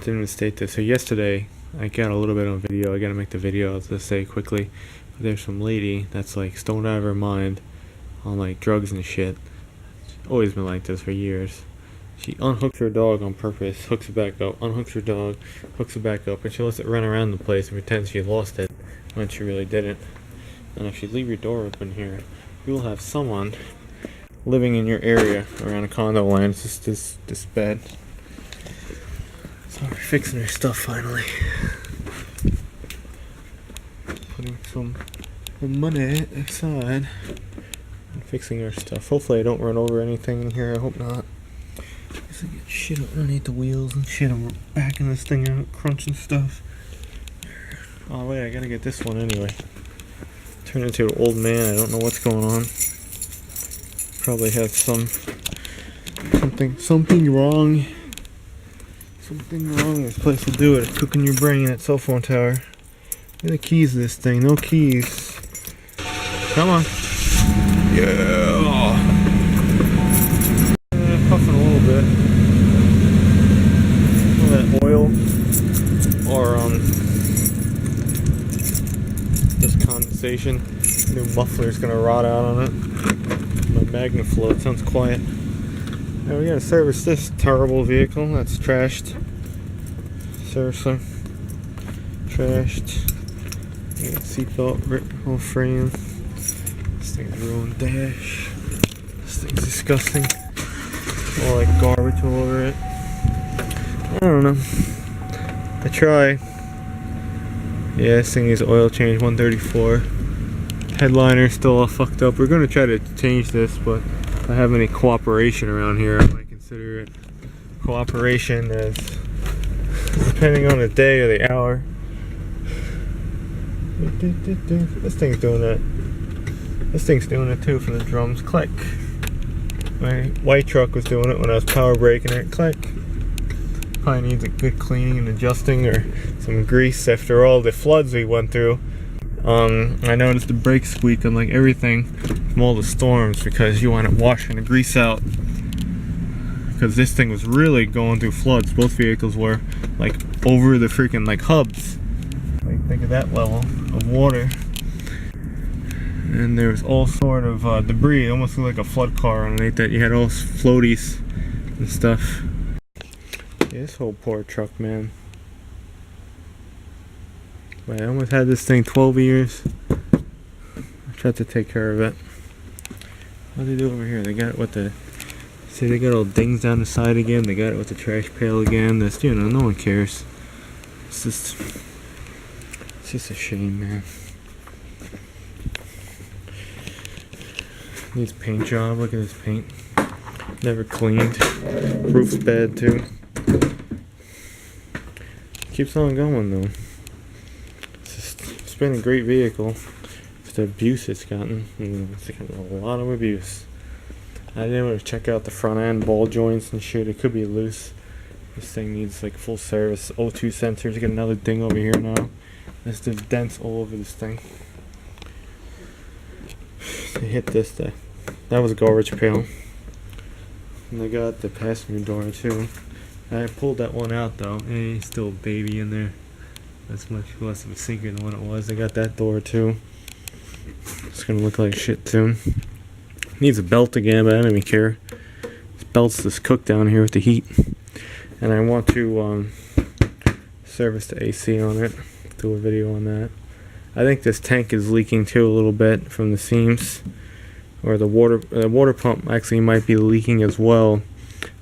didn't even state this. So yesterday, I got a little bit on video. I gotta make the video. I'll just say quickly. There's some lady that's like stoned out of her mind on like drugs and shit. Always been like this for years. She unhooks her dog on purpose, hooks it back up, unhooks her dog, hooks it back up, and she lets it run around the place and pretends she lost it when she really didn't. And if you leave your door open here, you will have someone living in your area around a condo land. It's just this bad. So we're fixing her stuff finally. Putting some money aside and fixing her stuff. Hopefully I don't run over anything in here. I hope not. Guess I get shit underneath the wheels and shit. I'm backing this thing out, crunching stuff. Oh wait, I gotta get this one anyway. Turned into an old man. I don't know what's going on. Probably have something wrong. Something wrong. This place will do it. It's cooking your brain at cell phone tower. Where are the keys to this thing? No keys. Come on. Yeah. Puffing a little bit. All that oil or just condensation. The new muffler's gonna rot out on it. My MagnaFlow, it sounds quiet. Now we gotta service this terrible vehicle that's trashed. Seriously. Trashed. Seatbelt, ripped whole frame. This thing's ruined dash. This thing's disgusting. All like garbage all over it. I don't know. I try. Yeah, this thing is oil change 134. Headliner still all fucked up. We're gonna try to change this, but if I have any cooperation around here, I might consider it cooperation as depending on the day or the hour. This thing's doing it. This thing's doing it too for the drums. Click. My white truck was doing it when I was power braking it. Click. Probably needs a good cleaning and adjusting or some grease after all the floods we went through. I noticed the brakes squeak on like everything from all the storms because you want to washing the grease out. Because this thing was really going through floods. Both vehicles were like over the freaking like hubs. Like think of that level of water. And there was all sort of debris. It almost looked like a flood car underneath that. You had all floaties and stuff. Yeah, this whole poor truck, man. But I almost had this thing 12 years. I tried to take care of it. What do they do over here? They got it with the... See, they got all dings down the side again. They got it with the trash pail again. That's, you know, no one cares. It's just a shame, man. Needs paint job. Look at this paint. Never cleaned. Roof's bad too. Keeps on going though. It's been a great vehicle. It's the abuse it's gotten. It's gotten a lot of abuse. I didn't want to check out the front end ball joints and shit. It could be loose. This thing needs like full service. O2 sensors. Got another ding over here now. There's the dents all over this thing. They hit this. That was a garbage pail. And I got the passenger door too. I pulled that one out though. Hey, still a baby in there. That's much less of a sinker than what it was. I got that door too. It's gonna look like shit soon. Needs a belt again, but I don't even care. This belt's just cooked down here with the heat. And I want to service the AC on it. Do a video on that. I think this tank is leaking too a little bit from the seams. Or the water pump actually might be leaking as well.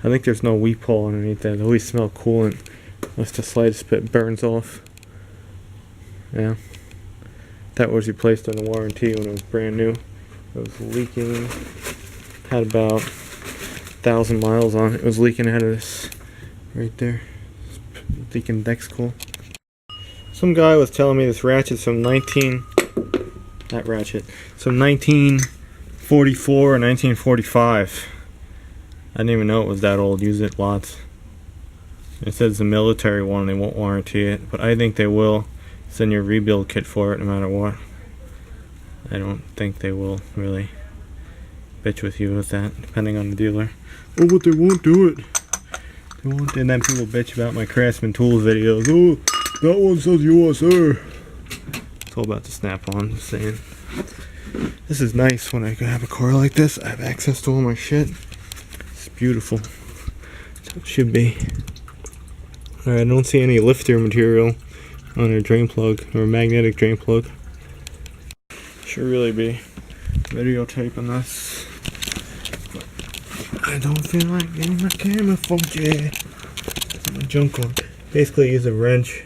I think there's no weep hole underneath that. It always smells coolant. Unless the slightest bit burns off. Yeah. That was replaced on the warranty when it was brand new. It was leaking. Had about 1,000 miles on it. It was leaking out of this. Right there. Leaking deck's cool. Some guy was telling me this ratchet's from 1944 or 1945. I didn't even know it was that old. Use it lots. It says the military one, they won't warranty it, but I think they will send you a rebuild kit for it no matter what. I don't think they will really bitch with you with that, depending on the dealer. Oh, but they won't do it. And then people bitch about my Craftsman Tools videos. Oh, that one says USA. It's all about the snap-on, just saying. This is nice when I have a car like this. I have access to all my shit. It's beautiful. That's how it should be. Alright, I don't see any lifter material on a drain plug or a magnetic drain plug. Should really be videotaping this. But I don't feel like getting my camera funky. My junk one. Basically use a wrench.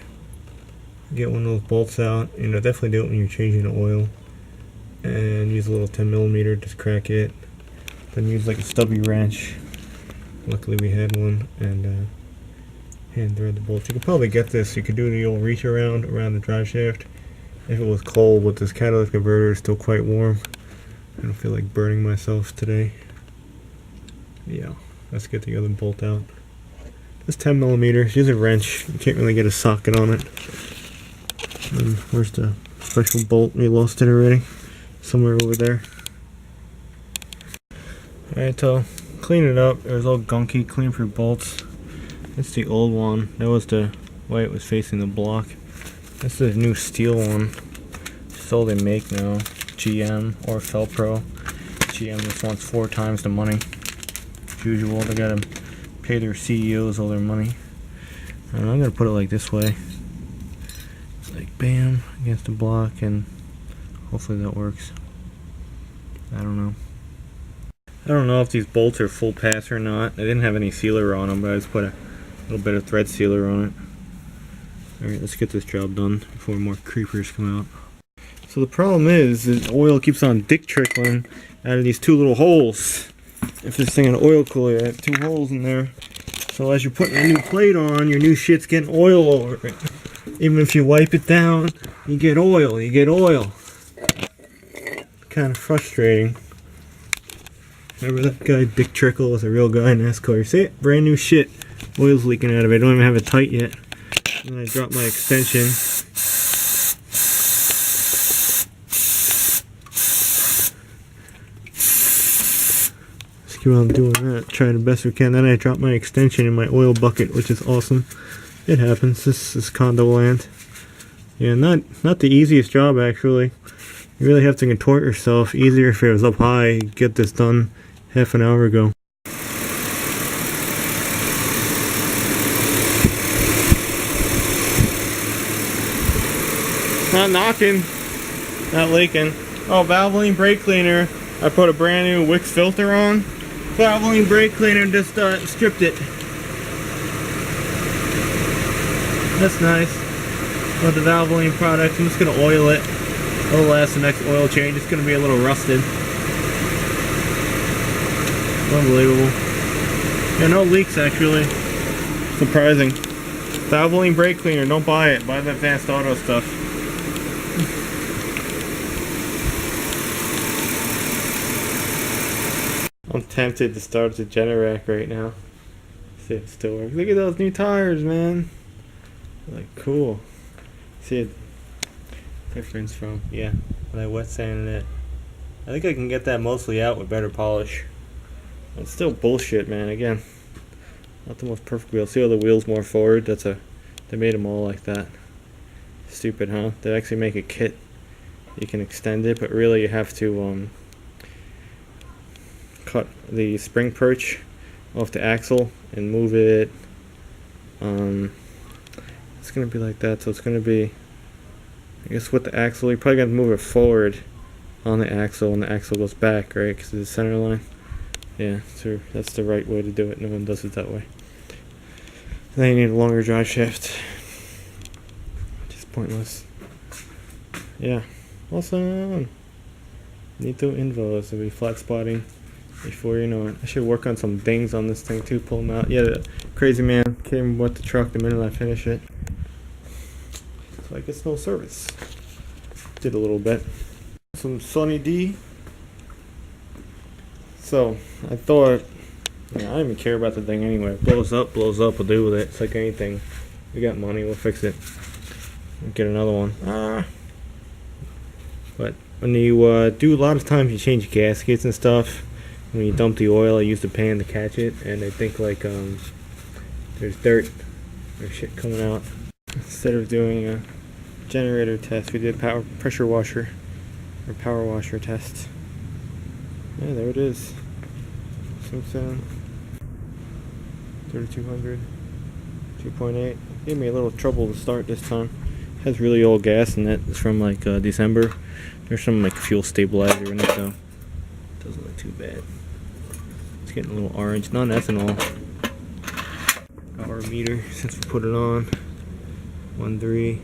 Get one of those bolts out. You know, definitely do it when you're changing the oil. And use a little 10mm, just crack it. Then use like a stubby wrench. Luckily we had one, and hand thread the bolts. You could probably get this. You could do the old reach around the drive shaft. If it was cold, but this catalytic converter is still quite warm. I don't feel like burning myself today. Yeah, let's get the other bolt out. It's 10mm. Use a wrench. You can't really get a socket on it. And where's the special bolt? We lost it already. Somewhere over there. Alright, so clean it up. It was all gunky. Clean for bolts. That's the old one. That was the way it was facing the block. That's the new steel one. It's all they make now. GM or Felpro. GM just wants 4 times the money. As usual, they gotta pay their CEOs all their money. And I'm gonna put it like this way. Like bam against the block, and hopefully that works. I don't know. I don't know if these bolts are full pass or not. I didn't have any sealer on them, but I just put a little bit of thread sealer on it. Alright, let's get this job done before more creepers come out. So the problem is the oil keeps on dick trickling out of these 2 little holes. If this thing had an oil cooler, I have 2 holes in there. So as you're putting a new plate on, your new shit's getting oil over it. Even if you wipe it down, you get oil, Kind of frustrating. Remember that guy, Dick Trickle, was a real guy in NASCAR. See it? Brand new shit. Oil's leaking out of it. I don't even have it tight yet. And I dropped my extension. Just keep on doing that. Try the best we can. Then I dropped my extension in my oil bucket, which is awesome. It happens. This is condo land. Yeah, not the easiest job actually. You really have to contort yourself. Easier if it was up high. Get this done half an hour ago. Not knocking, not leaking. Oh, Valvoline brake cleaner. I put a brand new Wix filter on. Valvoline brake cleaner just stripped it. That's nice. With the Valvoline product, I'm just gonna oil it. It'll last the next oil change. It's gonna be a little rusted. Unbelievable. Yeah, no leaks actually. Surprising. Valvoline brake cleaner, don't buy it. Buy the Advanced Auto stuff. I'm tempted to start the Generac right now. See if it still works. Look at those new tires, man. Like, cool. See a difference from, yeah, when I wet sanded it. I think I can get that mostly out with better polish. It's still bullshit, man. Again, not the most perfect wheel. See how the wheel's more forward? They made them all like that. Stupid, huh? They actually make a kit. You can extend it, but really you have to cut the spring perch off the axle and move it. It's gonna be like that, so it's gonna be, I guess with the axle, you're probably gonna move it forward on the axle, and the axle goes back, right? Because of the center line. Yeah, so that's the right way to do it. No one does it that way. Then you need a longer drive shaft. Just pointless. Yeah. Awesome. Need to invos. It'll be flat spotting before you know it. I should work on some dings on this thing too. Pull them out. Yeah, the crazy man came with the truck the minute I finish it. So I guess no service. Did a little bit. Some Sunny D. So I thought, I don't even care about the thing anyway. It blows up, we'll deal with it. It's like anything. We got money, we'll fix it. We'll get another one. But when you do, a lot of times you change gaskets and stuff. When you dump the oil, I use the pan to catch it, and I think like there's dirt, there's shit coming out. Instead of doing a generator test, we did pressure washer or power washer test. Yeah, there it is. Simpson 3200 2.8. Gave me a little trouble to start this time. Has really old gas in it. It's from like December. There's some like fuel stabilizer in it though. Doesn't look too bad. It's getting a little orange. Non-ethanol. Power meter since we put it on. 1.3.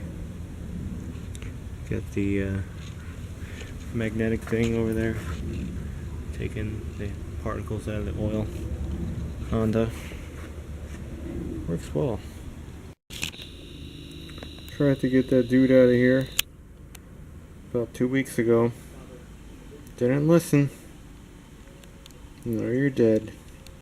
Got the magnetic thing over there, taking the particles out of the oil. Condo. Works well. Tried to get that dude out of here about 2 weeks ago. Didn't listen. No, you're dead.